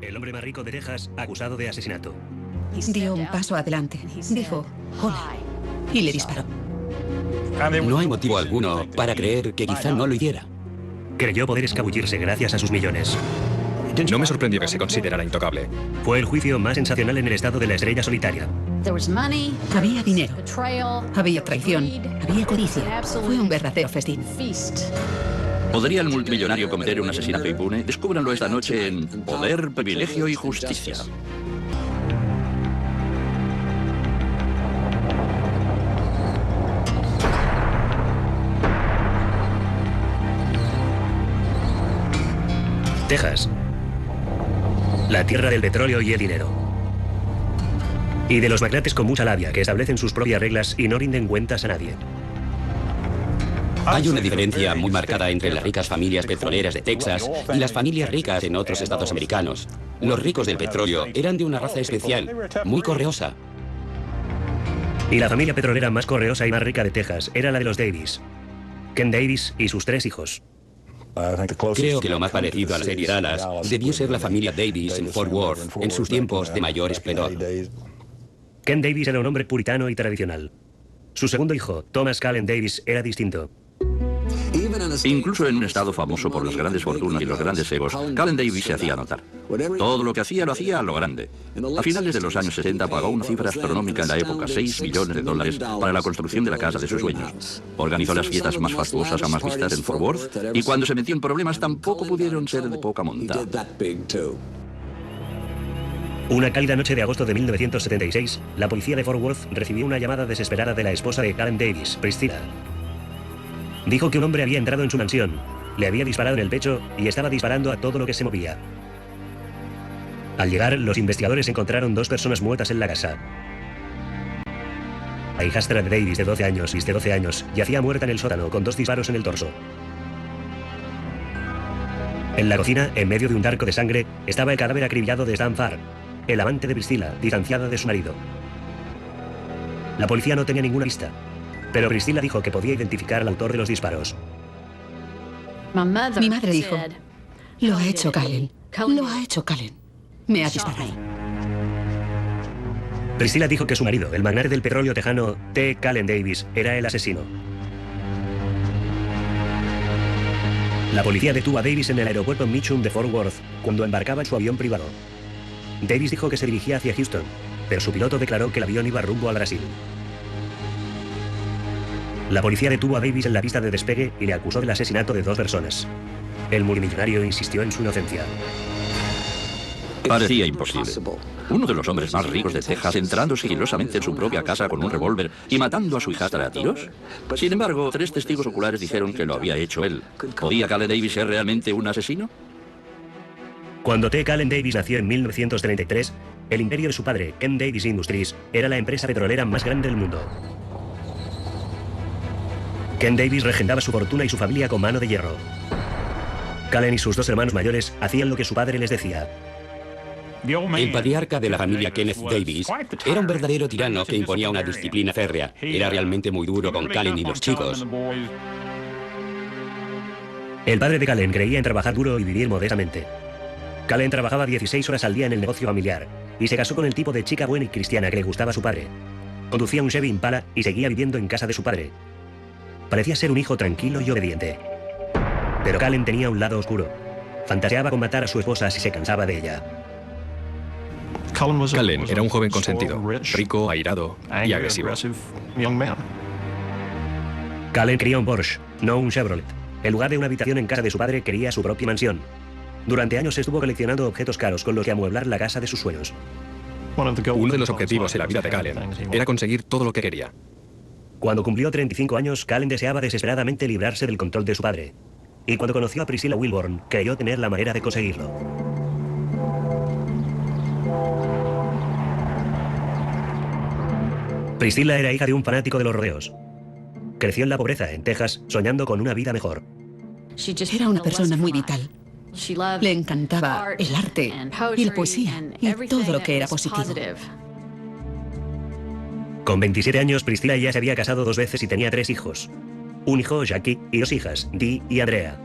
el hombre más rico de Texas, acusado de asesinato. Dio un paso adelante. Dijo, hola, y le disparó. No hay motivo alguno para creer que quizá no lo hiciera. Creyó poder escabullirse gracias a sus millones. No me sorprendió que se considerara intocable. Fue el juicio más sensacional en el estado de la estrella solitaria. Había dinero, había traición, había codicia. Fue un verdadero festín. ¿Podría el multimillonario cometer un asesinato impune? Descúbranlo esta noche en Poder, Privilegio y Justicia. Texas, la tierra del petróleo y el dinero. Y de los magnates con mucha labia que establecen sus propias reglas y no rinden cuentas a nadie. Hay una diferencia muy marcada entre las ricas familias petroleras de Texas y las familias ricas en otros estados americanos. Los ricos del petróleo eran de una raza especial, muy correosa. Y la familia petrolera más correosa y más rica de Texas era la de los Davis. Ken Davis y sus 3 hijos. Creo que lo más parecido a la serie Dallas debió ser la familia Davis en Fort Worth, en sus tiempos de mayor esplendor. Ken Davis era un hombre puritano y tradicional. Su segundo hijo, Thomas Callen Davis, era distinto. Incluso en un estado famoso por las grandes fortunas y los grandes egos, Callen Davis se hacía notar. Todo lo que hacía, lo hacía a lo grande. A finales de los años 60 pagó una cifra astronómica en la época, $6 millones, para la construcción de la casa de sus sueños. Organizó las fiestas más fastuosas jamás vistas en Fort Worth, y cuando se metió en problemas tampoco pudieron ser de poca monta. Una cálida noche de agosto de 1976, la policía de Fort Worth recibió una llamada desesperada de la esposa de Callen Davis, Priscilla. Dijo que un hombre había entrado en su mansión, le había disparado en el pecho y estaba disparando a todo lo que se movía. Al llegar, los investigadores encontraron 2 personas muertas en la casa. La hijastra de Davis, de 12 años, yacía muerta en el sótano con 2 disparos en el torso. En la cocina, en medio de un charco de sangre, estaba el cadáver acribillado de Stan Farr, el amante de Priscilla, distanciada de su marido. La policía no tenía ninguna pista, pero Priscilla dijo que podía identificar al autor de los disparos. Mi madre dijo, lo ha hecho Callen, lo ha hecho Callen. Me ha disparado. Priscilla dijo que su marido, el magnate del petróleo tejano T. Callen Davis, era el asesino. La policía detuvo a Davis en el aeropuerto Mitchum de Fort Worth cuando embarcaba en su avión privado. Davis dijo que se dirigía hacia Houston, pero su piloto declaró que el avión iba rumbo al Brasil. La policía detuvo a Davis en la pista de despegue y le acusó del asesinato de 2 personas. El multimillonario insistió en su inocencia. Parecía imposible. Uno de los hombres más ricos de Texas entrando sigilosamente en su propia casa con un revólver y matando a su hijastra a tiros. Sin embargo, 3 testigos oculares dijeron que lo había hecho él. ¿Podía Callen Davis ser realmente un asesino? Cuando T. Callen Davis nació en 1933, el imperio de su padre, Ken Davis Industries, era la empresa petrolera más grande del mundo. Ken Davis regentaba su fortuna y su familia con mano de hierro. Callen y sus 2 hermanos mayores hacían lo que su padre les decía. El patriarca de la familia Kenneth Davis era un verdadero tirano que imponía una disciplina férrea. Era realmente muy duro con Callen y los chicos. El padre de Callen creía en trabajar duro y vivir modestamente. Callen trabajaba 16 horas al día en el negocio familiar y se casó con el tipo de chica buena y cristiana que le gustaba a su padre. Conducía un Chevy Impala y seguía viviendo en casa de su padre. Parecía ser un hijo tranquilo y obediente. Pero Callen tenía un lado oscuro. Fantaseaba con matar a su esposa si se cansaba de ella. Callen era un joven consentido, rico, airado y agresivo. Callen quería un Porsche, no un Chevrolet. En lugar de una habitación en casa de su padre, quería su propia mansión. Durante años estuvo coleccionando objetos caros con los que amueblar la casa de sus sueños. Uno de los objetivos en la vida de Callen era conseguir todo lo que quería. Cuando cumplió 35 años, Callen deseaba desesperadamente librarse del control de su padre. Y cuando conoció a Priscilla Wilborn, creyó tener la manera de conseguirlo. Priscilla era hija de un fanático de los rodeos. Creció en la pobreza, en Texas, soñando con una vida mejor. Era una persona muy vital. Le encantaba el arte y la poesía y todo lo que era positivo. Con 27 años, Priscilla ya se había casado 2 veces y tenía 3 hijos. Un hijo, Jackie, y 2 hijas, Dee y Andrea.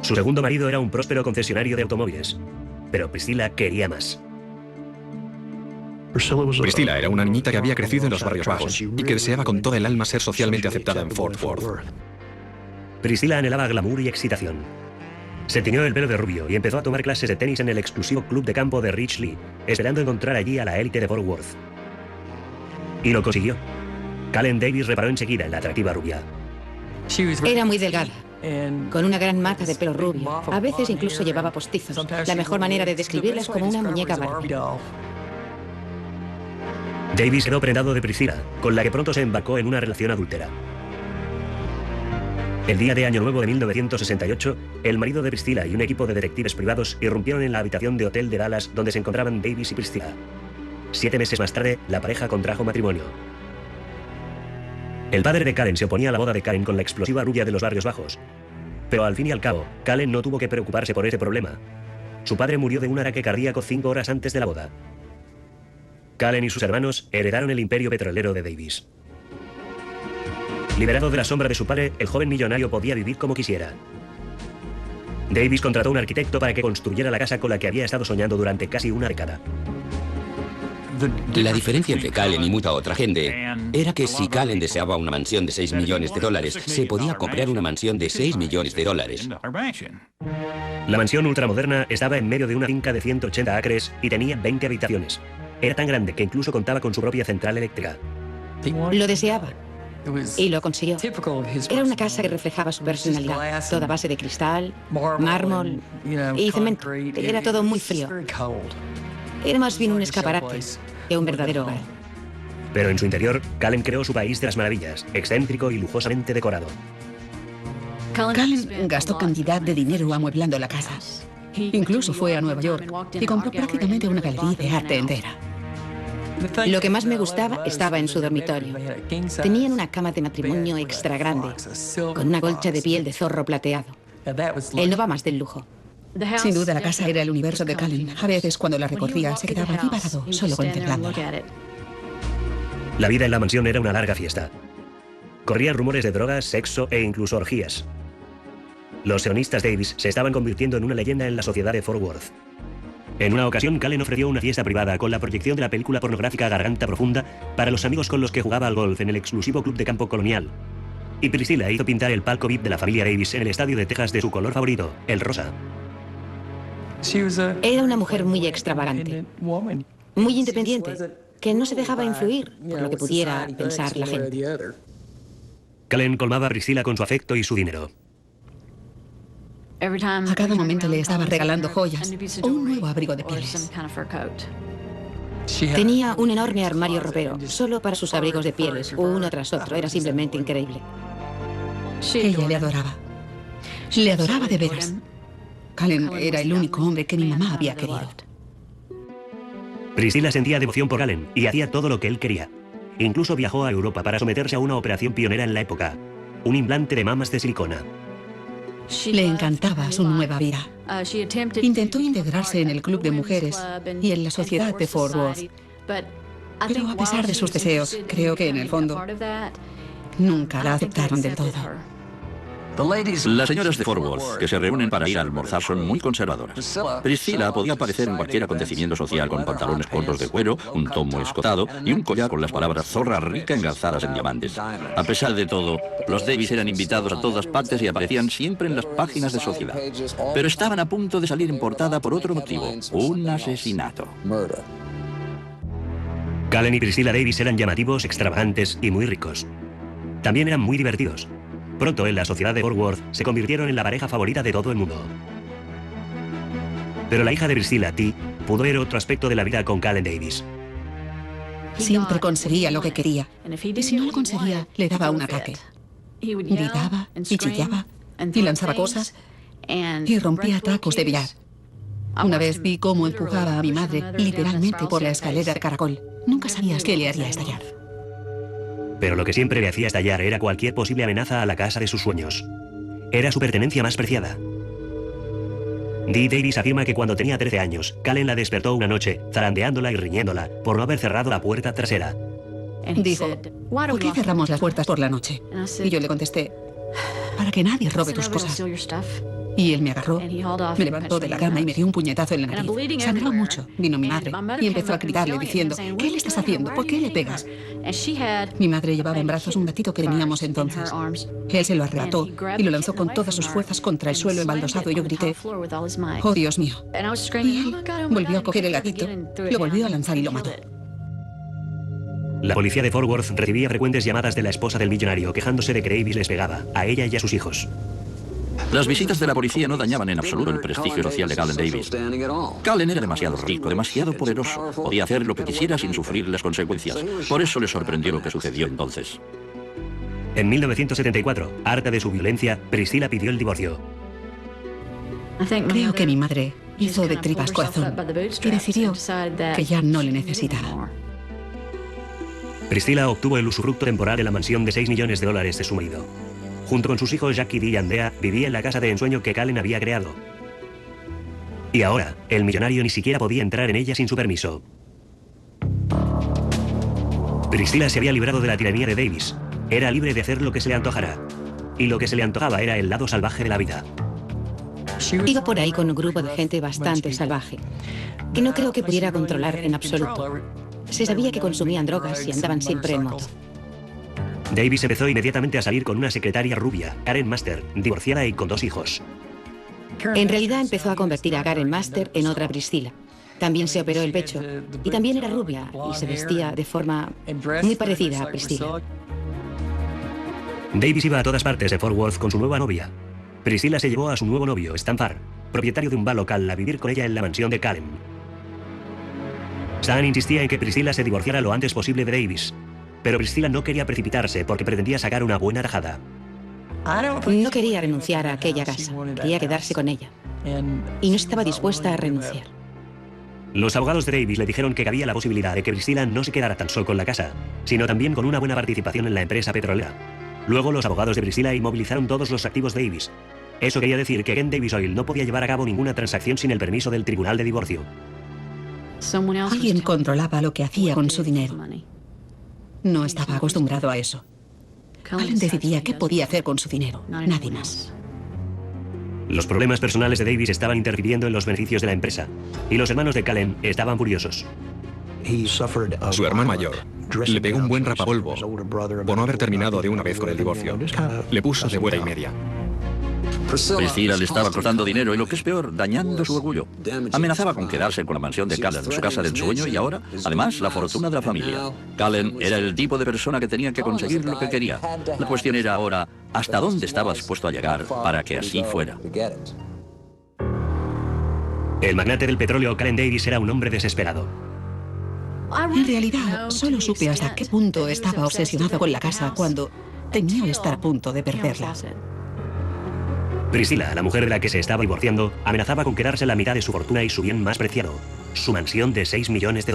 Su segundo marido era un próspero concesionario de automóviles, pero Priscilla quería más. Priscilla era una niñita que había crecido en los barrios bajos y que deseaba con toda el alma ser socialmente aceptada en Fort Worth. Priscilla anhelaba glamour y excitación. Se tiñó el pelo de rubio y empezó a tomar clases de tenis en el exclusivo club de campo de Rich Lee, esperando encontrar allí a la élite de Fort Worth. Y lo consiguió. Calen Davis reparó enseguida en la atractiva rubia. Era muy delgada, con una gran mata de pelo rubio. A veces incluso llevaba postizos. La mejor manera de describirla es como una muñeca Barbie. Davis quedó prendado de Priscilla, con la que pronto se embarcó en una relación adúltera. El día de Año Nuevo de 1968, el marido de Priscilla y un equipo de detectives privados irrumpieron en la habitación de hotel de Dallas donde se encontraban Davis y Priscilla. 7 meses más tarde, la pareja contrajo matrimonio. El padre de Calen se oponía a la boda de Calen con la explosiva rubia de los barrios bajos. Pero al fin y al cabo, Calen no tuvo que preocuparse por ese problema. Su padre murió de un ataque cardíaco 5 horas antes de la boda. Calen y sus hermanos heredaron el imperio petrolero de Davis. Liberado de la sombra de su padre, el joven millonario podía vivir como quisiera. Davis contrató a un arquitecto para que construyera la casa con la que había estado soñando durante casi una década. La diferencia entre Calen y mucha otra gente era que si Calen deseaba una mansión de $6 millones, se podía comprar una mansión de $6 millones. La mansión ultramoderna estaba en medio de una finca de 180 acres y tenía 20 habitaciones. Era tan grande que incluso contaba con su propia central eléctrica. Lo deseaba. Y lo consiguió. Era una casa que reflejaba su personalidad, toda a base de cristal, mármol y cemento. Era todo muy frío. Era más bien un escaparate que un verdadero hogar. Pero en su interior, Calen creó su país de las maravillas, excéntrico y lujosamente decorado. Calen gastó cantidad de dinero amueblando la casa. Incluso fue a Nueva York y compró prácticamente una galería de arte entera. Lo que más me gustaba estaba en su dormitorio. Tenían una cama de matrimonio extra grande, con una colcha de piel de zorro plateado. Él no va más del lujo. Sin duda la casa era el universo de Calen. A veces cuando la recorría se quedaba allí parado, solo contemplándola. La vida en la mansión era una larga fiesta. Corrían rumores de drogas, sexo e incluso orgías. Los sionistas Davis se estaban convirtiendo en una leyenda en la sociedad de Fort Worth. En una ocasión, Calen ofreció una fiesta privada con la proyección de la película pornográfica Garganta Profunda para los amigos con los que jugaba al golf en el exclusivo club de campo colonial. Y Priscilla hizo pintar el palco VIP de la familia Davis en el estadio de Texas de su color favorito, el rosa. Era una mujer muy extravagante, muy independiente, que no se dejaba influir por lo que pudiera pensar la gente. Calen colmaba a Priscilla con su afecto y su dinero. A cada momento le estaba regalando joyas o un nuevo abrigo de pieles. Tenía un enorme armario ropero, solo para sus abrigos de pieles, uno tras otro. Era simplemente increíble. Ella le adoraba. Le adoraba de veras. Calen era el único hombre que mi mamá había querido. Priscilla sentía devoción por Calen y hacía todo lo que él quería. Incluso viajó a Europa para someterse a una operación pionera en la época, un implante de mamas de silicona. Le encantaba su nueva vida. Intentó integrarse en el club de mujeres y en la sociedad de Fort Worth. Pero a pesar de sus deseos, creo que en el fondo nunca la aceptaron del todo. Las señoras de Fort Worth que se reúnen para ir a almorzar son muy conservadoras. Priscilla podía aparecer en cualquier acontecimiento social con pantalones cortos de cuero, un tomo escotado y un collar con las palabras zorra rica engarzadas en diamantes. A pesar de todo, los Davis eran invitados a todas partes y aparecían siempre en las páginas de sociedad. Pero estaban a punto de salir en portada por otro motivo, un asesinato. Calen y Priscilla Davis eran llamativos, extravagantes y muy ricos. También eran muy divertidos. Pronto en la sociedad de Fort Worth se convirtieron en la pareja favorita de todo el mundo. Pero la hija de Priscilla, T, pudo ver otro aspecto de la vida con Calen Davis. Siempre conseguía lo que quería. Y si no lo conseguía, le daba un ataque. Gritaba y chillaba y lanzaba cosas y rompía tacos de billar. Una vez vi cómo empujaba a mi madre literalmente por la escalera de caracol. Nunca sabías qué le haría estallar. Pero lo que siempre le hacía estallar era cualquier posible amenaza a la casa de sus sueños. Era su pertenencia más preciada. Dee Davis afirma que cuando tenía 13 años, Calen la despertó una noche, zarandeándola y riñéndola por no haber cerrado la puerta trasera. Dijo, ¿por qué cerramos las puertas por la noche? Y yo le contesté, para que nadie robe tus cosas. Y él me agarró, me levantó de la cama y me dio un puñetazo en la nariz. Sangró mucho. Vino mi madre y empezó a gritarle diciendo, ¿qué le estás haciendo? ¿Por qué le pegas? Mi madre llevaba en brazos un gatito que teníamos entonces. Él se lo arrebató y lo lanzó con todas sus fuerzas contra el suelo embaldosado y yo grité, ¡oh, Dios mío! Y él volvió a coger el gatito, lo volvió a lanzar y lo mató. La policía de Fort Worth recibía frecuentes llamadas de la esposa del millonario quejándose de que Davis les pegaba, a ella y a sus hijos. Las visitas de la policía no dañaban en absoluto el prestigio social de Calen Davis. Calen era demasiado rico, demasiado poderoso. Podía hacer lo que quisiera sin sufrir las consecuencias. Por eso le sorprendió lo que sucedió entonces. En 1974, harta de su violencia, Priscilla pidió el divorcio. Creo que mi madre hizo de tripas corazón y decidió que ya no le necesitaba. Priscilla obtuvo el usufructo temporal de la mansión de $6 millones de su marido. Junto con sus hijos Jackie Dee y Andrea, vivía en la casa de ensueño que Calen había creado. Y ahora, el millonario ni siquiera podía entrar en ella sin su permiso. Priscilla se había librado de la tiranía de Davis. Era libre de hacer lo que se le antojara. Y lo que se le antojaba era el lado salvaje de la vida. Iba por ahí con un grupo de gente bastante salvaje, que no creo que pudiera controlar en absoluto. Se sabía que consumían drogas y andaban siempre en moto. Davis empezó inmediatamente a salir con una secretaria rubia, Karen Master, divorciada y con 2 hijos. En realidad empezó a convertir a Karen Master en otra Priscilla. También se operó el pecho y también era rubia y se vestía de forma muy parecida a Priscilla. Davis iba a todas partes de Fort Worth con su nueva novia. Priscilla se llevó a su nuevo novio, Stan Farr, propietario de un bar local, a vivir con ella en la mansión de Calen. Stan insistía en que Priscilla se divorciara lo antes posible de Davis, pero Priscilla no quería precipitarse porque pretendía sacar una buena tajada. No quería renunciar a aquella casa, quería quedarse con ella. Y no estaba dispuesta a renunciar. Los abogados de Davis le dijeron que cabía la posibilidad de que Priscilla no se quedara tan solo con la casa, sino también con una buena participación en la empresa petrolera. Luego los abogados de Priscilla inmovilizaron todos los activos de Davis. Eso quería decir que Ken Davis Oil no podía llevar a cabo ninguna transacción sin el permiso del tribunal de divorcio. Alguien controlaba lo que hacía con su dinero. No estaba acostumbrado a eso. Calen decidía qué podía hacer con su dinero, nadie más. Los problemas personales de Davis estaban interfiriendo en los beneficios de la empresa, y los hermanos de Calen estaban furiosos. Su hermano mayor le pegó un buen rapapolvo por no haber terminado de una vez con el divorcio. Le puso de buena y media. Priscilla le estaba costando dinero y, lo que es peor, dañando su orgullo. Amenazaba con quedarse con la mansión de Calen, su casa de ensueño, y ahora, además, la fortuna de la familia. Calen era el tipo de persona que tenía que conseguir lo que quería. La cuestión era ahora, ¿hasta dónde estaba dispuesto a llegar para que así fuera? El magnate del petróleo, Calen Davis, era un hombre desesperado. En realidad, solo supe hasta qué punto estaba obsesionado con la casa cuando temía estar a punto de perderla. Priscilla, la mujer de la que se estaba divorciando, amenazaba con quedarse la mitad de su fortuna y su bien más preciado, su mansión de $6 millones.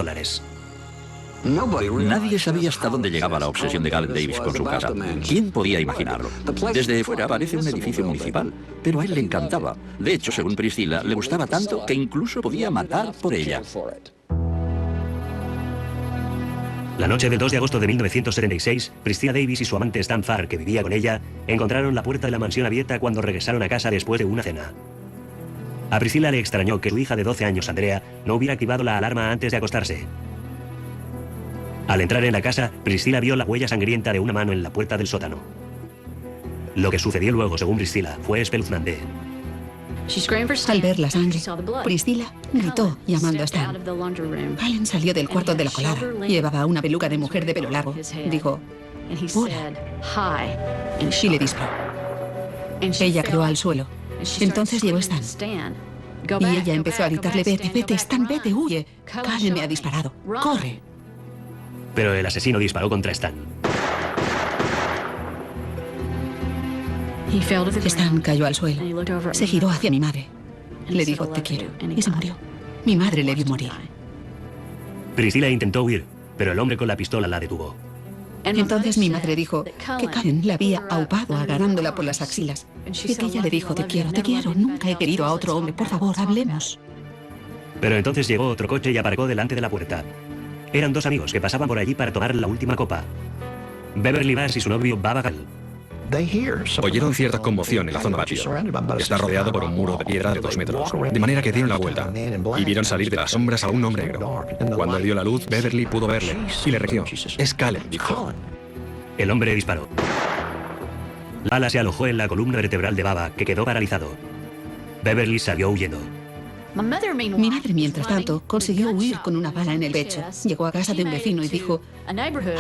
Nadie sabía hasta dónde llegaba la obsesión de Calen Davis con su casa. ¿Quién podía imaginarlo? Desde fuera parece un edificio municipal, pero a él le encantaba. De hecho, según Priscilla, le gustaba tanto que incluso podía matar por ella. La noche del 2 de agosto de 1976, Priscilla Davis y su amante Stan Farr, que vivía con ella, encontraron la puerta de la mansión abierta cuando regresaron a casa después de una cena. A Priscilla le extrañó que su hija de 12 años, Andrea, no hubiera activado la alarma antes de acostarse. Al entrar en la casa, Priscilla vio la huella sangrienta de una mano en la puerta del sótano. Lo que sucedió luego, según Priscilla, fue espeluznante. Al ver la sangre, Priscilla gritó llamando a Stan. Calen salió del cuarto de la colada. Llevaba una peluca de mujer de pelo largo. Dijo, hola, y le disparó. Ella cayó al suelo. Entonces llegó Stan. Y ella empezó a gritarle, vete, vete, Stan, vete, huye. Calen me ha disparado. Corre. Pero el asesino disparó contra Stan. Stan cayó al suelo. Se giró hacia mi madre. Le dijo, te quiero. Y se murió. Mi madre le vio morir. Priscilla intentó huir, pero el hombre con la pistola la detuvo. Entonces mi madre dijo que Calen la había aupado agarrándola por las axilas. Y que ella le dijo, te quiero, nunca he querido a otro hombre, por favor, hablemos. Pero entonces llegó otro coche y aparcó delante de la puerta. Eran 2 amigos que pasaban por allí para tomar la última copa. Beverly Bass y su novio Baba Gall. Oyeron cierta conmoción en la zona patio. Está rodeado por un muro de piedra de 2 metros, de manera que dieron la vuelta y vieron salir de las sombras a un hombre negro. Cuando le dio la luz, Beverly pudo verle y le reconoció. Es Cullen, dijo. El hombre disparó. La bala se alojó en la columna vertebral de Baba, que quedó paralizado. Beverly salió huyendo. Mi madre, mientras tanto, consiguió huir con una bala en el pecho. Llegó a casa de un vecino y dijo: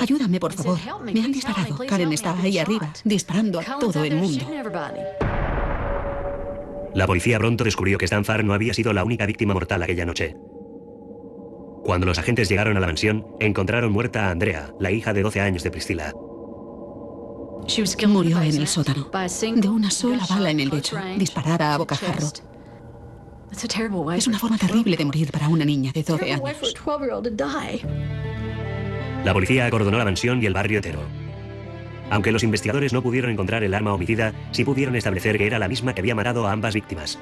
ayúdame, por favor. Me han disparado. Karen está ahí arriba, disparando a todo el mundo. La policía pronto descubrió que Stanford no había sido la única víctima mortal aquella noche. Cuando los agentes llegaron a la mansión, encontraron muerta a Andrea, la hija de 12 años de Priscilla. Murió en el sótano, de una sola bala en el pecho, disparada a bocajarro. Es una forma terrible de morir para una niña de 12 años. La policía acordonó la mansión y el barrio entero. Aunque los investigadores no pudieron encontrar el arma homicida, sí pudieron establecer que era la misma que había matado a ambas víctimas.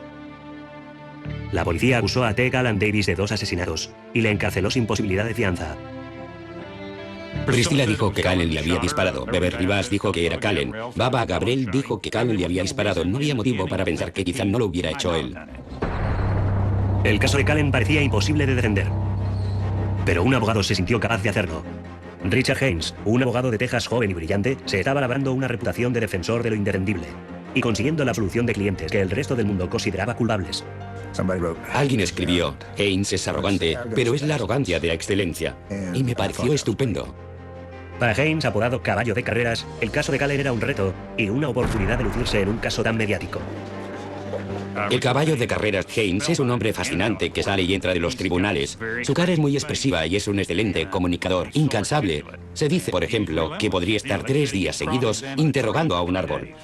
La policía acusó a T. Cullen Davis de 2 asesinatos y le encarceló sin posibilidad de fianza. Priscilla dijo que Cullen le había disparado. Beverly Bass dijo que era Cullen. Baba Gabriel dijo que Cullen le había disparado. No había motivo para pensar que quizá no lo hubiera hecho él. El caso de Cullen parecía imposible de defender, pero un abogado se sintió capaz de hacerlo. Richard Haynes, un abogado de Texas joven y brillante, se estaba labrando una reputación de defensor de lo indefendible y consiguiendo la absolución de clientes que el resto del mundo consideraba culpables. Alguien escribió: Haynes es arrogante, pero es la arrogancia de la excelencia. Y me pareció estupendo. Para Haynes, apodado Caballo de Carreras, el caso de Cullen era un reto y una oportunidad de lucirse en un caso tan mediático. El caballo de carreras Haynes es un hombre fascinante que sale y entra de los tribunales. Su cara es muy expresiva y es un excelente comunicador, incansable. Se dice, por ejemplo, que podría estar 3 días seguidos interrogando a un árbol.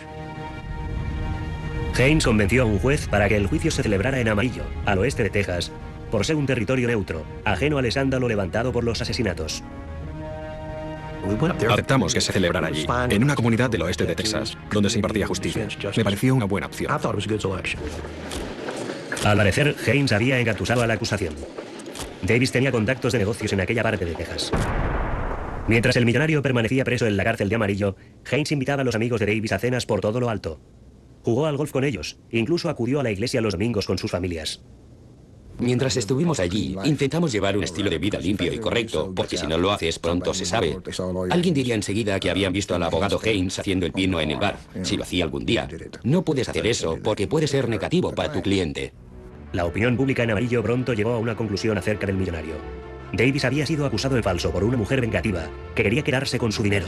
Haynes convenció a un juez para que el juicio se celebrara en Amarillo, al oeste de Texas, por ser un territorio neutro, ajeno al escándalo levantado por los asesinatos. Aceptamos que se celebrara allí, en una comunidad del oeste de Texas, donde se impartía justicia. Me pareció una buena opción. Al parecer, Haynes había engatusado a la acusación. Davis tenía contactos de negocios en aquella parte de Texas. Mientras el millonario permanecía preso en la cárcel de Amarillo, Haynes invitaba a los amigos de Davis a cenas por todo lo alto. Jugó al golf con ellos, incluso acudió a la iglesia los domingos con sus familias. Mientras estuvimos allí, intentamos llevar un estilo de vida limpio y correcto, porque si no lo haces, pronto se sabe. Alguien diría enseguida que habían visto al abogado Haynes haciendo el pino en el bar, si lo hacía algún día. No puedes hacer eso, porque puede ser negativo para tu cliente. La opinión pública en Amarillo pronto llegó a una conclusión acerca del millonario. Davis había sido acusado de falso por una mujer vengativa que quería quedarse con su dinero.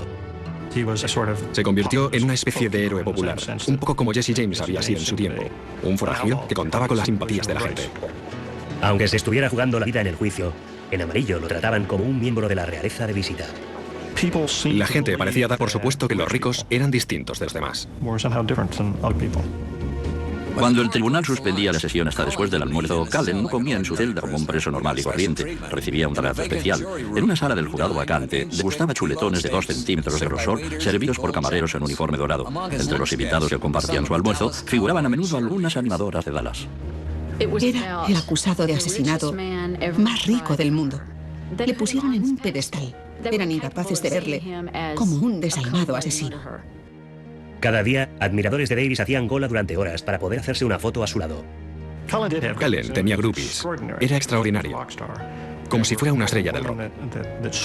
Se convirtió en una especie de héroe popular, un poco como Jesse James había sido en su tiempo. Un forajido que contaba con las simpatías de la gente. Aunque se estuviera jugando la vida en el juicio, en Amarillo lo trataban como un miembro de la realeza de visita. La gente parecía dar por supuesto que los ricos eran distintos de los demás. Cuando el tribunal suspendía la sesión hasta después del almuerzo, Cullen comía en su celda como un preso normal y corriente. Recibía un trato especial. En una sala del jurado vacante, degustaba chuletones de 2 centímetros de grosor, servidos por camareros en uniforme dorado. Entre los invitados que compartían su almuerzo, figuraban a menudo algunas animadoras de Dallas. Era el acusado de asesinato más rico del mundo. Le pusieron en un pedestal. Eran incapaces de verle como un desalmado asesino. Cada día, admiradores de Davis hacían cola durante horas para poder hacerse una foto a su lado. Cullen tenía groupies. Era extraordinario. Como si fuera una estrella del rock.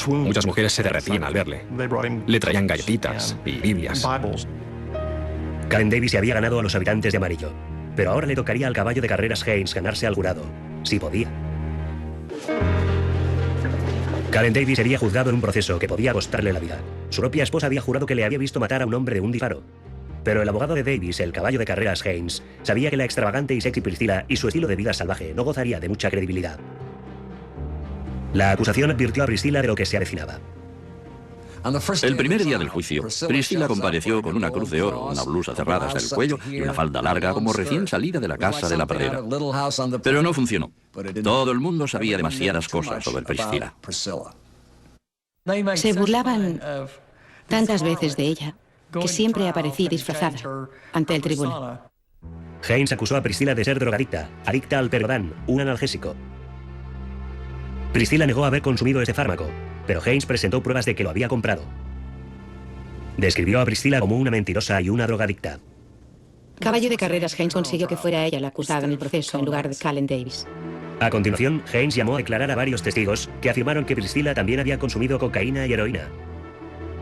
Muchas mujeres se derretían al verle. Le traían galletitas y Biblias. Cullen Davis se había ganado a los habitantes de Amarillo, pero ahora le tocaría al caballo de carreras Haynes ganarse al jurado, si podía. Cullen Davis sería juzgado en un proceso que podía costarle la vida. Su propia esposa había jurado que le había visto matar a un hombre de un disparo. Pero el abogado de Davis, el caballo de carreras Haynes, sabía que la extravagante y sexy Priscilla y su estilo de vida salvaje no gozaría de mucha credibilidad. La acusación advirtió a Priscilla de lo que se avecinaba. El primer día del juicio, Priscilla compareció con una cruz de oro, una blusa cerrada hasta el cuello y una falda larga como recién salida de la casa de la pradera. Pero no funcionó. Todo el mundo sabía demasiadas cosas sobre Priscilla. Se burlaban tantas veces de ella que siempre aparecía disfrazada ante el tribunal. Haynes acusó a Priscilla de ser drogadicta, adicta al Percodan, un analgésico. Priscilla negó haber consumido ese fármaco, pero Haynes presentó pruebas de que lo había comprado. Describió a Priscilla como una mentirosa y una drogadicta. Caballo de carreras, Haynes consiguió que fuera ella la acusada en el proceso en lugar de Calen Davis. A continuación, Haynes llamó a declarar a varios testigos que afirmaron que Priscilla también había consumido cocaína y heroína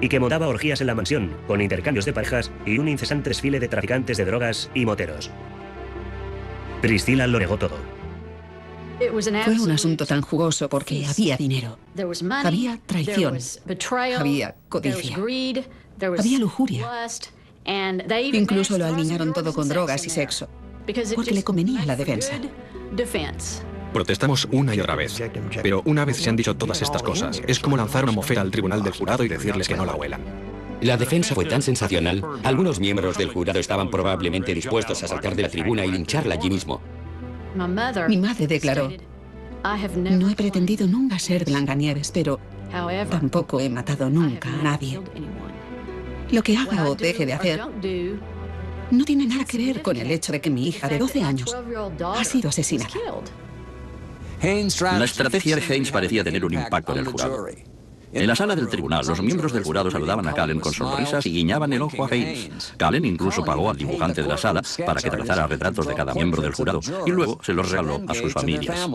y que montaba orgías en la mansión, con intercambios de parejas y un incesante desfile de traficantes de drogas y moteros. Priscilla lo negó todo. Fue un asunto tan jugoso porque había dinero, había traición, había codicia, había lujuria. Incluso lo alinearon todo con drogas y sexo, porque le convenía a la defensa. Protestamos una y otra vez. Pero una vez se han dicho todas estas cosas, es como lanzar una mofeta al tribunal del jurado y decirles que no la huelan. La defensa fue tan sensacional, algunos miembros del jurado estaban probablemente dispuestos a saltar de la tribuna y lincharla allí mismo. Mi madre declaró: no he pretendido nunca ser Blancanieves, pero tampoco he matado nunca a nadie. Lo que haga o deje de hacer no tiene nada que ver con el hecho de que mi hija de 12 años ha sido asesinada. La estrategia de Haynes parecía tener un impacto en el jurado. En la sala del tribunal, los miembros del jurado saludaban a Calen con sonrisas y guiñaban el ojo a Haynes. Calen incluso pagó al dibujante de la sala para que trazara retratos de cada miembro del jurado y luego se los regaló a sus familias.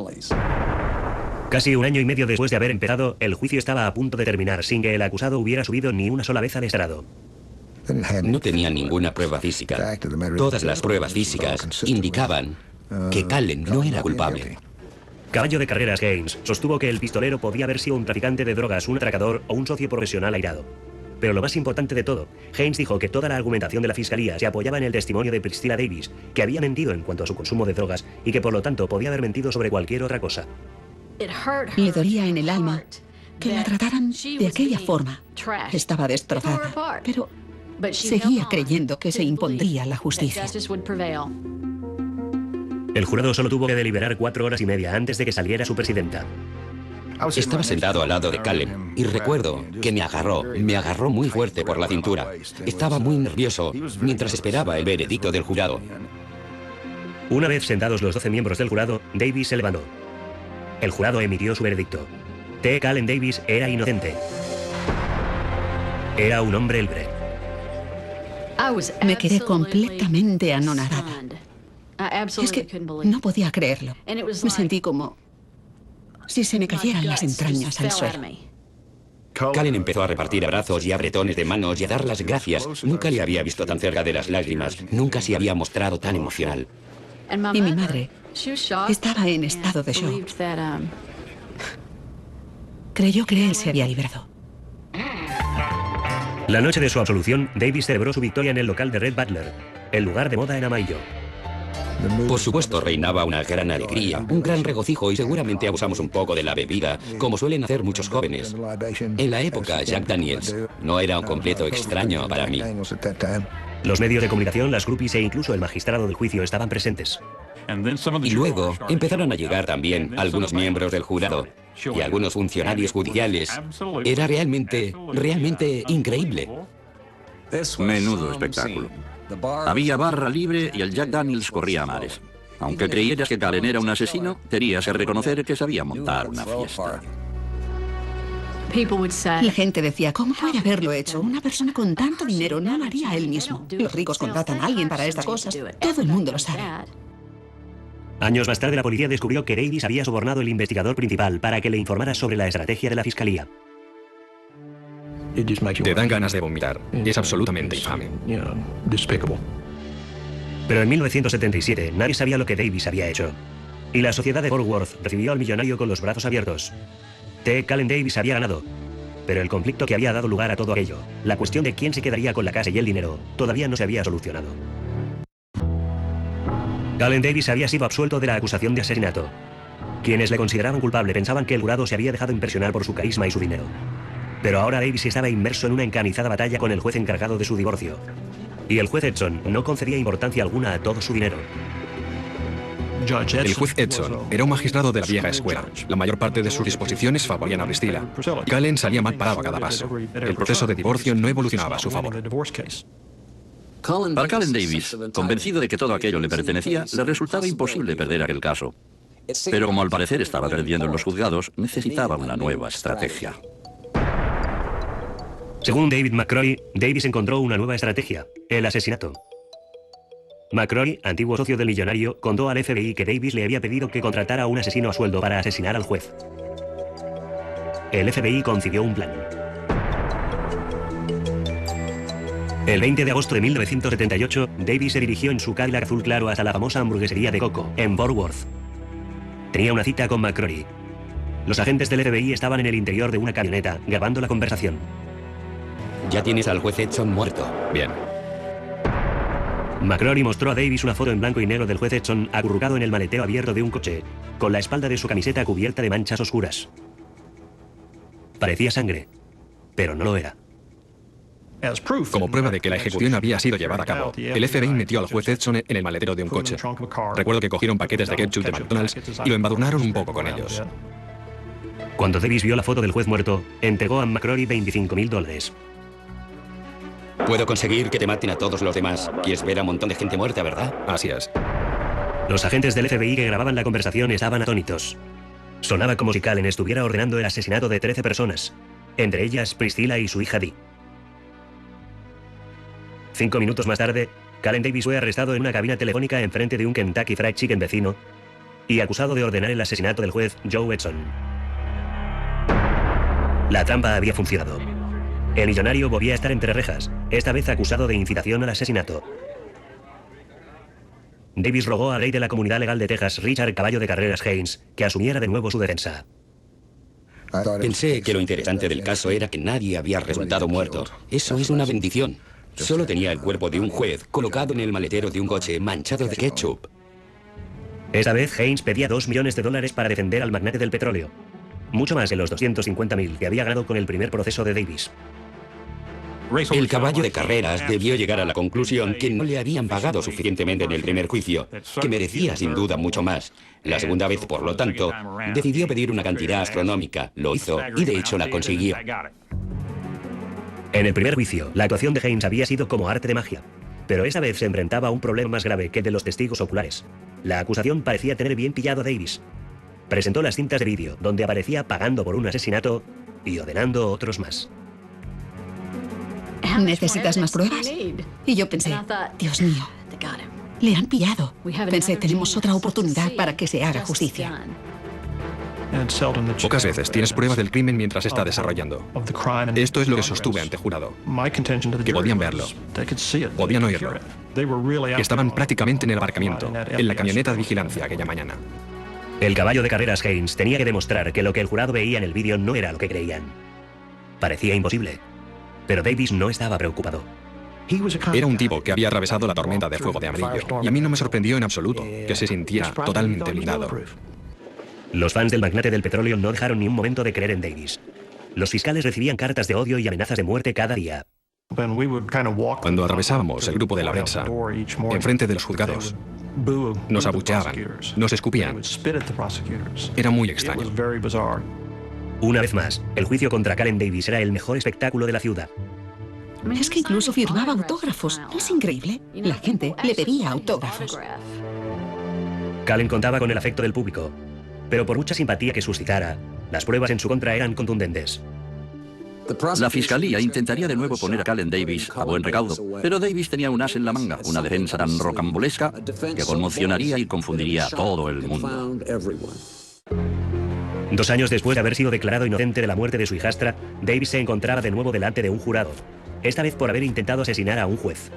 Casi un año y medio después de haber empezado, el juicio estaba a punto de terminar sin que el acusado hubiera subido ni una sola vez al estrado. No tenía ninguna prueba física. Todas las pruebas físicas indicaban que Calen no era culpable. Caballo de carreras Haynes sostuvo que el pistolero podía haber sido un traficante de drogas, un atracador o un socio profesional airado. Pero lo más importante de todo, Haynes dijo que toda la argumentación de la fiscalía se apoyaba en el testimonio de Priscilla Davis, que había mentido en cuanto a su consumo de drogas y que por lo tanto podía haber mentido sobre cualquier otra cosa. Le dolía en el alma que la trataran de aquella forma. Estaba destrozada, pero seguía creyendo que se impondría la justicia. El jurado solo tuvo que deliberar 4 horas y media antes de que saliera su presidenta. Estaba sentado al lado de Calen y recuerdo que me agarró muy fuerte por la cintura. Estaba muy nervioso mientras esperaba el veredicto del jurado. Una vez sentados los 12 miembros del jurado, Davis se levantó. El jurado emitió su veredicto. T. Calen Davis era inocente. Era un hombre libre. Me quedé completamente anonadada. Es que no podía creerlo. Me sentí como si se me cayeran las entrañas al suelo. Calen empezó a repartir abrazos y apretones de manos y a dar las gracias. Nunca le había visto tan cerca de las lágrimas. Nunca se había mostrado tan emocional. Y mi madre estaba en estado de shock. Creyó que él se había librado. La noche de su absolución, Davis celebró su victoria en el local de Red Butler, el lugar de moda en amarillo. Por supuesto, reinaba una gran alegría, un gran regocijo y seguramente abusamos un poco de la bebida, como suelen hacer muchos jóvenes. En la época, Jack Daniels no era un completo extraño para mí. Los medios de comunicación, las groupies e incluso el magistrado del juicio estaban presentes. Y luego empezaron a llegar también algunos miembros del jurado y algunos funcionarios judiciales. Era realmente increíble. Menudo espectáculo. Había barra libre y el Jack Daniels corría a mares. Aunque creyeras que Calen era un asesino, tenías que reconocer que sabía montar una fiesta. La gente decía: ¿cómo puede haberlo hecho? Una persona con tanto dinero no lo haría él mismo. Los ricos contratan a alguien para estas cosas. Todo el mundo lo sabe. Años más tarde, la policía descubrió que Davis había sobornado al investigador principal para que le informara sobre la estrategia de la fiscalía. Te dan ganas de vomitar. Es absolutamente infame. Pero en 1977 nadie sabía lo que Davis había hecho. Y la sociedad de Fort Worth recibió al millonario con los brazos abiertos. T. Calen Davis había ganado. Pero el conflicto que había dado lugar a todo aquello, la cuestión de quién se quedaría con la casa y el dinero, todavía no se había solucionado. Calen Davis había sido absuelto de la acusación de asesinato. Quienes le consideraban culpable pensaban que el jurado se había dejado impresionar por su carisma y su dinero. Pero ahora Davis estaba inmerso en una encarnizada batalla con el juez encargado de su divorcio. Y el juez Edson no concedía importancia alguna a todo su dinero. El juez Edson era un magistrado de la vieja escuela. La mayor parte de sus disposiciones favorían a Priscilla. Calen salía mal parado a cada paso. El proceso de divorcio no evolucionaba a su favor. Para Calen Davis, convencido de que todo aquello le pertenecía, le resultaba imposible perder aquel caso. Pero como al parecer estaba perdiendo en los juzgados, necesitaba una nueva estrategia. Según David McCrory, Davis encontró una nueva estrategia: el asesinato. McCrory, antiguo socio del millonario, contó al FBI que Davis le había pedido que contratara a un asesino a sueldo para asesinar al juez. El FBI concibió un plan. El 20 de agosto de 1978, Davis se dirigió en su Cadillac azul claro hasta la famosa hamburguesería de Coco, en Fort Worth. Tenía una cita con McCrory. Los agentes del FBI estaban en el interior de una camioneta, grabando la conversación. Ya tienes al juez Edson muerto. Bien. McCrory mostró a Davis una foto en blanco y negro del juez Edson acurrucado en el maletero abierto de un coche, con la espalda de su camiseta cubierta de manchas oscuras. Parecía sangre, pero no lo era. Como prueba de que la ejecución había sido llevada a cabo, el FBI metió al juez Edson en el maletero de un coche. Recuerdo que cogieron paquetes de ketchup de McDonald's y lo embadurnaron un poco con ellos. Cuando Davis vio la foto del juez muerto, entregó a McCrory $25.000. Puedo conseguir que te maten a todos los demás. Quieres ver a un montón de gente muerta, ¿verdad? Así es. Los agentes del FBI que grababan la conversación estaban atónitos. Sonaba como si Callen estuviera ordenando el asesinato de 13 personas, entre ellas Priscilla y su hija Dee. 5 minutos más tarde, Callen Davis fue arrestado en una cabina telefónica enfrente de un Kentucky Fried Chicken vecino y acusado de ordenar el asesinato del juez Joe Edson. La trampa había funcionado. El millonario volvía a estar entre rejas, esta vez acusado de incitación al asesinato. Davis rogó al rey de la comunidad legal de Texas, Richard Caballo de Carreras Haynes, que asumiera de nuevo su defensa. Pensé que lo interesante del caso era que nadie había resultado muerto. Eso es una bendición. Solo tenía el cuerpo de un juez colocado en el maletero de un coche manchado de ketchup. Esta vez Haynes pedía $2 millones para defender al magnate del petróleo. Mucho más de los 250.000 que había ganado con el primer proceso de Davis. El caballo de carreras debió llegar a la conclusión que no le habían pagado suficientemente en el primer juicio, que merecía sin duda mucho más. La segunda vez, por lo tanto, decidió pedir una cantidad astronómica. Lo hizo y de hecho la consiguió. En el primer juicio, la actuación de Haynes había sido como arte de magia, pero esta vez se enfrentaba a un problema más grave que el de los testigos oculares. La acusación parecía tener bien pillado a Davis. Presentó las cintas de vídeo, donde aparecía pagando por un asesinato y ordenando otros más. ¿Necesitas más pruebas? Y yo pensé, Dios mío, le han pillado. Pensé, tenemos otra oportunidad para que se haga justicia. Pocas veces tienes pruebas del crimen mientras está desarrollando. Esto es lo que sostuve ante jurado. Que podían verlo. Podían oírlo. Que estaban prácticamente en el aparcamiento, en la camioneta de vigilancia aquella mañana. El caballo de carreras Haynes tenía que demostrar que lo que el jurado veía en el vídeo no era lo que creían. Parecía imposible, pero Davis no estaba preocupado. Era un tipo que había atravesado la tormenta de fuego de amarillo, y a mí no me sorprendió en absoluto que se sintiera totalmente blindado. Los fans del magnate del petróleo no dejaron ni un momento de creer en Davis. Los fiscales recibían cartas de odio y amenazas de muerte cada día. Cuando atravesábamos el grupo de la prensa, enfrente de los juzgados, nos abucheaban, nos escupían. Era muy extraño. Una vez más, el juicio contra Callen Davis era el mejor espectáculo de la ciudad. Es que incluso firmaba autógrafos. ¿No es increíble? La gente le pedía autógrafos. Callen contaba con el afecto del público, pero por mucha simpatía que suscitara, las pruebas en su contra eran contundentes. La fiscalía intentaría de nuevo poner a Callen Davis a buen recaudo, pero Davis tenía un as en la manga, una defensa tan rocambolesca que conmocionaría y confundiría a todo el mundo. 2 años después de haber sido declarado inocente de la muerte de su hijastra, Davis se encontraba de nuevo delante de un jurado, esta vez por haber intentado asesinar a un juez.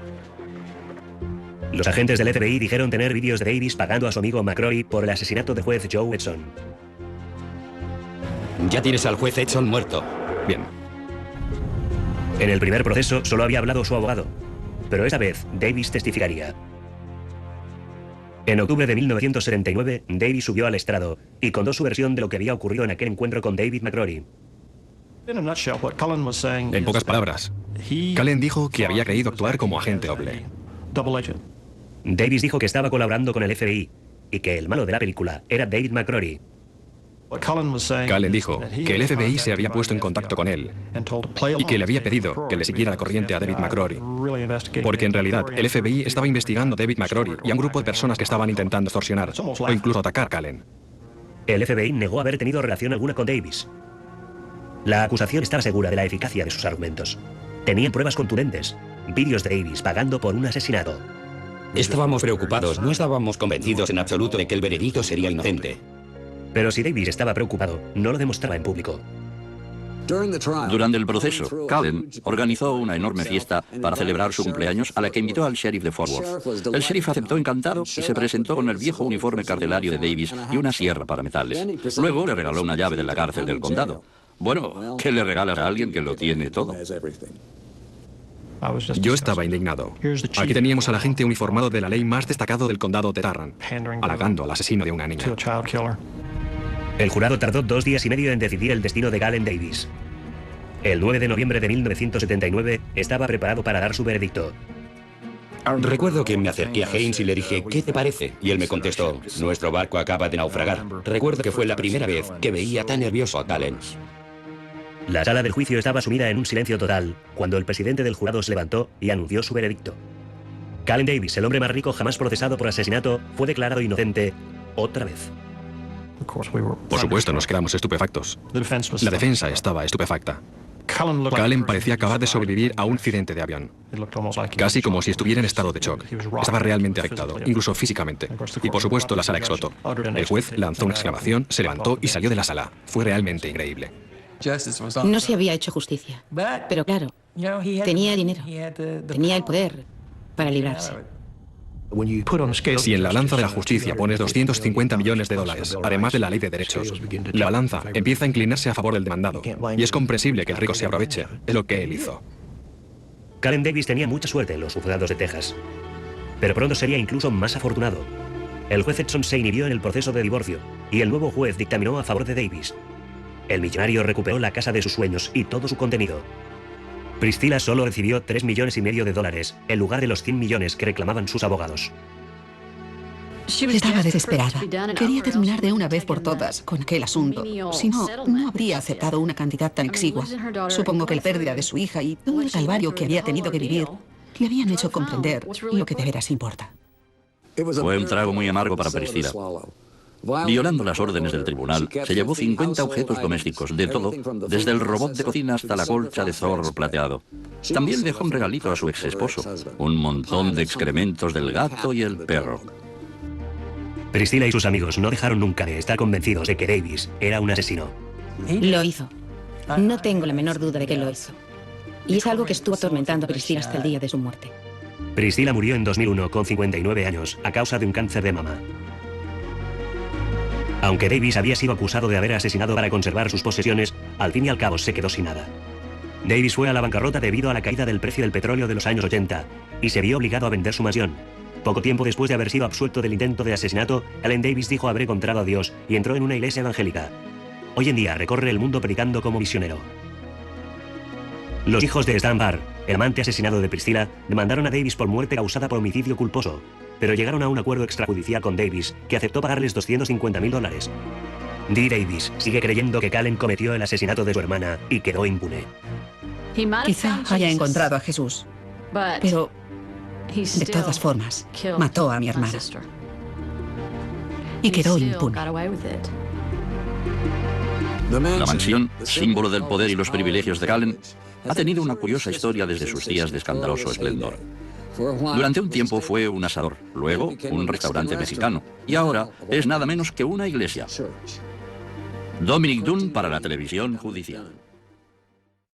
Los agentes del FBI dijeron tener vídeos de Davis pagando a su amigo McCrory por el asesinato del juez Joe Edson. Ya tienes al juez Edson muerto. Bien. En el primer proceso solo había hablado su abogado, pero esta vez Davis testificaría. En octubre de 1979, Davis subió al estrado y contó su versión de lo que había ocurrido en aquel encuentro con David McCrory. En pocas palabras, Callen dijo que había creído actuar como agente doble. Davis dijo que estaba colaborando con el FBI y que el malo de la película era David McCrory. Callen dijo que el FBI se había puesto en contacto con él y que le había pedido que le siguiera la corriente a David McCrory, porque en realidad el FBI estaba investigando a David McCrory y a un grupo de personas que estaban intentando extorsionar o incluso atacar a Callen. El FBI negó haber tenido relación alguna con Davis. La acusación estaba segura de la eficacia de sus argumentos. Tenían pruebas contundentes, vídeos de Davis pagando por un asesinato. Estábamos preocupados, no estábamos convencidos en absoluto de que el veredicto sería inocente. Pero si Davis estaba preocupado, no lo demostraba en público. Durante el proceso, Cullen organizó una enorme fiesta para celebrar su cumpleaños a la que invitó al sheriff de Fort Worth. El sheriff aceptó encantado y se presentó con el viejo uniforme carcelario de Davis y una sierra para metales. Luego le regaló una llave de la cárcel del condado. Bueno, ¿qué le regalas a alguien que lo tiene todo? Yo estaba indignado. Aquí teníamos al agente uniformado de la ley más destacado del condado de Tarrant, halagando al asesino de una niña. El jurado tardó 2 días y medio en decidir el destino de Cullen Davis. El 9 de noviembre de 1979 estaba preparado para dar su veredicto. Recuerdo que me acerqué a Haynes y le dije, ¿qué te parece? Y él me contestó, nuestro barco acaba de naufragar. Recuerdo que fue la primera vez que veía tan nervioso a Cullen. La sala del juicio estaba sumida en un silencio total cuando el presidente del jurado se levantó y anunció su veredicto. Cullen Davis, el hombre más rico jamás procesado por asesinato, fue declarado inocente otra vez. Por supuesto, nos quedamos estupefactos. La defensa estaba estupefacta. Cullen parecía acabar de sobrevivir a un accidente de avión. Casi como si estuviera en estado de shock. Estaba realmente afectado, incluso físicamente. Y por supuesto, la sala explotó. El juez lanzó una exclamación, se levantó y salió de la sala. Fue realmente increíble. No se había hecho justicia. Pero claro, tenía dinero, tenía el poder para librarse. Si en la balanza de la justicia pones 250 millones de dólares, además de la ley de derechos, la balanza empieza a inclinarse a favor del demandado. Y es comprensible que el rico se aproveche. Es lo que él hizo. Cullen Davis tenía mucha suerte en los juzgados de Texas. Pero pronto sería incluso más afortunado. El juez Edson se inhibió en el proceso de divorcio y el nuevo juez dictaminó a favor de Davis. El millonario recuperó la casa de sus sueños y todo su contenido. Priscilla solo recibió $3,5 millones de dólares en lugar de los 100 millones que reclamaban sus abogados. Estaba desesperada. Quería terminar de una vez por todas con aquel asunto. Si no, no habría aceptado una cantidad tan exigua. Supongo que la pérdida de su hija y todo el calvario que había tenido que vivir le habían hecho comprender lo que de veras importa. Fue un trago muy amargo para Priscilla. Violando las órdenes del tribunal, se llevó 50 objetos domésticos, de todo, desde el robot de cocina hasta la colcha de zorro plateado. También dejó un regalito a su ex esposo, un montón de excrementos del gato y el perro. Priscilla y sus amigos no dejaron nunca de estar convencidos de que Davis era un asesino. Lo hizo. No tengo la menor duda de que lo hizo. Y es algo que estuvo atormentando a Priscilla hasta el día de su muerte. Priscilla murió en 2001 con 59 años a causa de un cáncer de mama. Aunque Davis había sido acusado de haber asesinado para conservar sus posesiones, al fin y al cabo se quedó sin nada. Davis fue a la bancarrota debido a la caída del precio del petróleo de los años 80 y se vio obligado a vender su mansión. Poco tiempo después de haber sido absuelto del intento de asesinato, Cullen Davis dijo haber encontrado a Dios y entró en una iglesia evangélica. Hoy en día recorre el mundo predicando como misionero. Los hijos de Stan Barr, el amante asesinado de Priscilla, demandaron a Davis por muerte causada por homicidio culposo, pero llegaron a un acuerdo extrajudicial con Davis, que aceptó pagarles $250,000. Dee Davis sigue creyendo que Cullen cometió el asesinato de su hermana y quedó impune. Quizá haya encontrado a Jesús, pero de todas formas mató a mi hermana y quedó impune. La mansión, símbolo del poder y los privilegios de Cullen, ha tenido una curiosa historia desde sus días de escandaloso esplendor. Durante un tiempo fue un asador, luego un restaurante mexicano, y ahora es nada menos que una iglesia. Dominic Dunne para la televisión judicial.